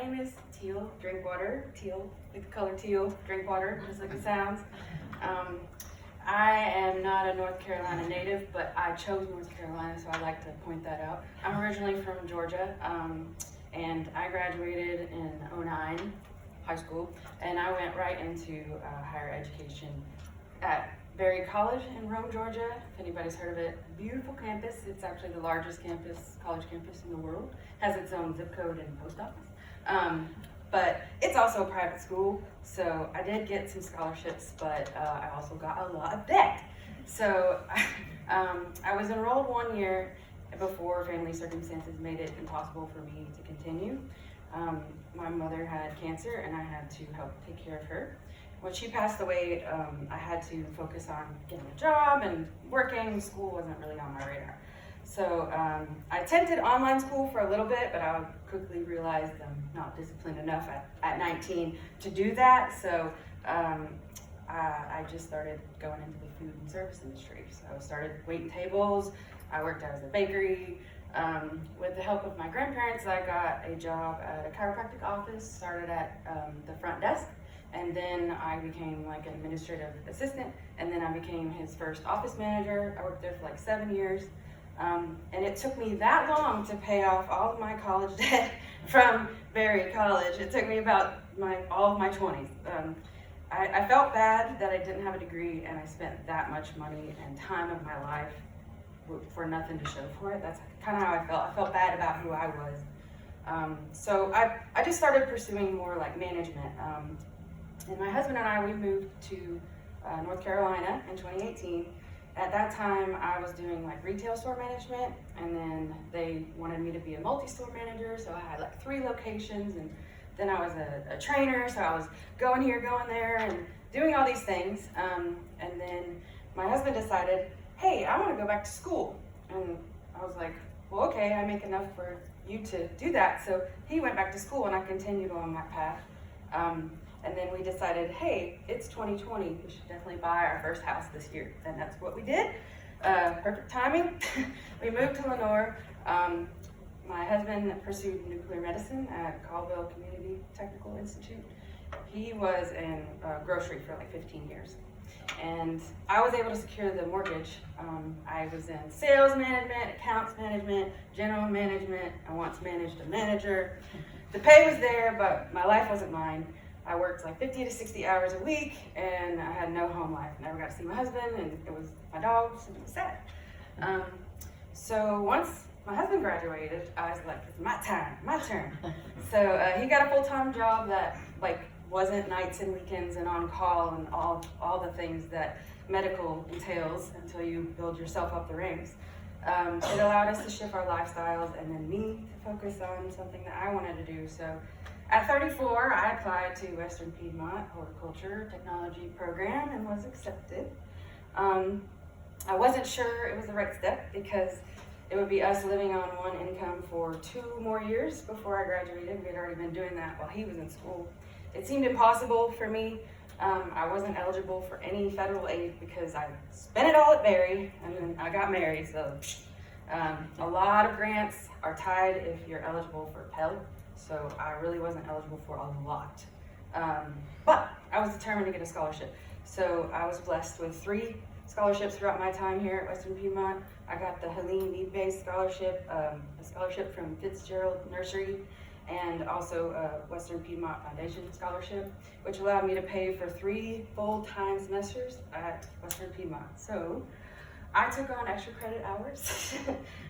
name is Teale Drinkwater. Teale, with the color teal, Drinkwater, just like it sounds. I am not a North Carolina native, but I chose North Carolina, so I like to point that out. I'm originally from Georgia, and I graduated in '09, high school, and I went right into higher education at Berry College in Rome, Georgia. If anybody's heard of it, beautiful campus. It's actually the largest college campus in the world. Has its own zip code and post office. But it's also a private school, so I did get some scholarships, but I also got a lot of debt. So I was enrolled 1 year before family circumstances made it impossible for me to continue. My mother had cancer, and I had to help take care of her. When she passed away, I had to focus on getting a job and working. School wasn't really on my radar. So I attempted online school for a little bit, but I quickly realized I'm not disciplined enough at 19 to do that. So I just started going into the food and service industry. So I started waiting tables. I worked as a bakery. With the help of my grandparents, I got a job at a chiropractic office, started at the front desk, and then I became like an administrative assistant, and then I became his first office manager. I worked there for like 7 years. And it took me that long to pay off all of my college debt from Berry College. It took me about all of my 20s. I felt bad that I didn't have a degree, and I spent that much money and time of my life for nothing to show for it. That's kind of how I felt. I felt bad about who I was. So I just started pursuing more like management. And my husband and I, we moved to North Carolina in 2018. At that time, I was doing like retail store management, and then they wanted me to be a multi-store manager, so I had like 3 locations, and then I was a trainer, so I was going here, going there, and doing all these things. And then my husband decided, hey, I want to go back to school. And I was like, well, okay, I make enough for you to do that. So he went back to school, and I continued on that path. And then we decided, hey, it's 2020. We should definitely buy our first house this year. And that's what we did. Perfect timing. We moved to Lenore. My husband pursued nuclear medicine at Caldwell Community Technical Institute. He was in grocery for like 15 years. And I was able to secure the mortgage. I was in sales management, accounts management, general management. I once managed a manager. The pay was there, but my life wasn't mine. I worked like 50 to 60 hours a week, and I had no home life. Never got to see my husband, and it was my dogs, and it was sad. So once my husband graduated, I was like, it's my turn. So he got a full-time job that like wasn't nights and weekends and on call and all the things that medical entails until you build yourself up the ranks. It allowed us to shift our lifestyles, and then me to focus on something that I wanted to do. So at 34, I applied to Western Piedmont Horticulture Technology Program and was accepted. I wasn't sure it was the right step because it would be us living on one income for 2 more years before I graduated. We had already been doing that while he was in school. It seemed impossible for me. I wasn't eligible for any federal aid because I spent it all at Berry, and then I got married. So a lot of grants are tied if you're eligible for Pell. So I really wasn't eligible for a lot. But I was determined to get a scholarship. So I was blessed with 3 scholarships throughout my time here at Western Piedmont. I got the Helene Need-Based Scholarship, a scholarship from Fitzgerald Nursery, and also a Western Piedmont Foundation scholarship, which allowed me to pay for 3 full-time semesters at Western Piedmont. So I took on extra credit hours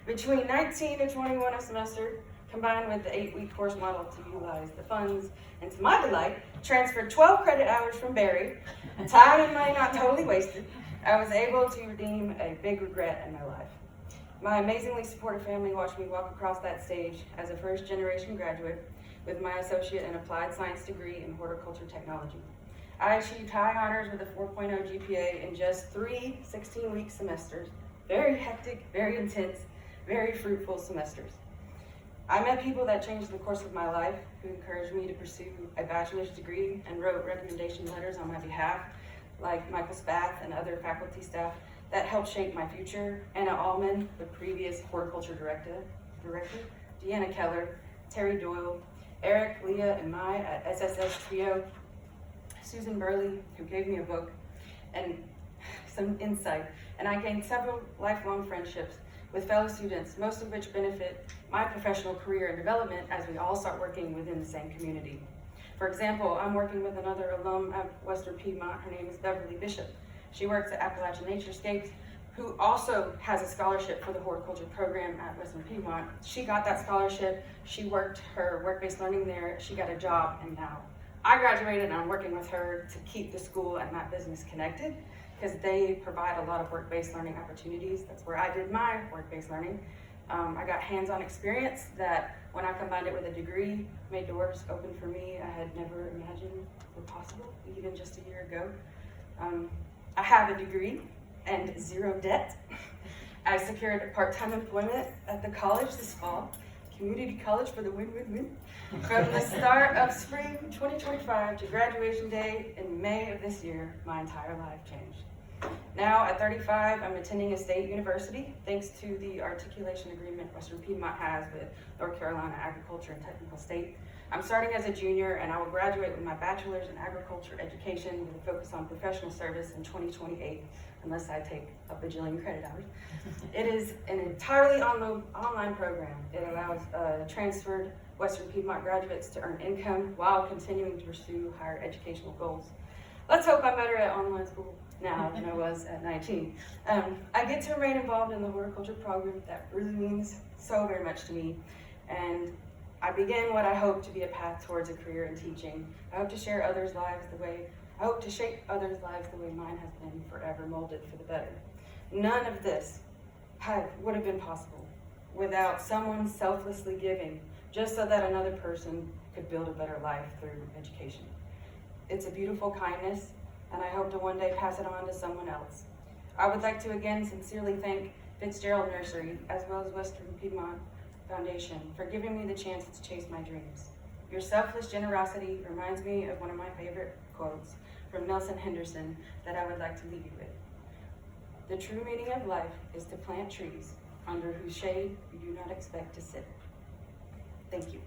between 19 to 21 a semester, combined with the 8-week course model to utilize the funds, and to my delight, transferred 12 credit hours from Berry, time and money not totally wasted. I was able to redeem a big regret in my life. My amazingly supportive family watched me walk across that stage as a first-generation graduate with my associate in applied science degree in horticulture technology. I achieved high honors with a 4.0 GPA in just 3 16-week semesters. Very hectic, very intense, very fruitful semesters. I met people that changed the course of my life, who encouraged me to pursue a bachelor's degree and wrote recommendation letters on my behalf, like Michael Spath and other faculty staff that helped shape my future. Anna Allman, the previous horticulture director, Deanna Keller, Terry Doyle, Eric, Leah, and Mai at SSS Trio, Susan Burley, who gave me a book and some insight, and I gained several lifelong friendships with fellow students, most of which benefit my professional career and development as we all start working within the same community. For example, I'm working with another alum at Western Piedmont. Her name is Beverly Bishop. She works at Appalachian Naturescapes, who also has a scholarship for the horticulture program at Western Piedmont. She got that scholarship, she worked her work-based learning there, she got a job, and now I graduated and I'm working with her to keep the school and my business connected, because they provide a lot of work-based learning opportunities. That's where I did my work-based learning. I got hands-on experience that, when I combined it with a degree, made doors open for me I had never imagined were possible, even just a year ago. I have a degree and zero debt. I secured part-time employment at the college this fall, community college for the win-win-win. From the start of spring 2025 to graduation day in May of this year, my entire life changed. Now at 35, I'm attending a state university thanks to the articulation agreement Western Piedmont has with North Carolina Agriculture and Technical State. I'm starting as a junior and I will graduate with my bachelor's in agriculture education with a focus on professional service in 2028, unless I take a bajillion credit hours. It is an entirely online program. It allows transferred Western Piedmont graduates to earn income while continuing to pursue higher educational goals. Let's hope I'm better at online school now than I was at 19. I get to remain involved in the horticulture program. That really means so very much to me. And I begin what I hope to be a path towards a career in teaching. I hope to share others' lives I hope to shape others' lives the way mine has been forever molded for the better. None of this would have been possible without someone selflessly giving just so that another person could build a better life through education. It's a beautiful kindness, and I hope to one day pass it on to someone else. I would like to again sincerely thank Fitzgerald Nursery, as well as Western Piedmont Foundation, for giving me the chance to chase my dreams. Your selfless generosity reminds me of one of my favorite quotes from Nelson Henderson that I would like to leave you with. The true meaning of life is to plant trees under whose shade you do not expect to sit. Thank you.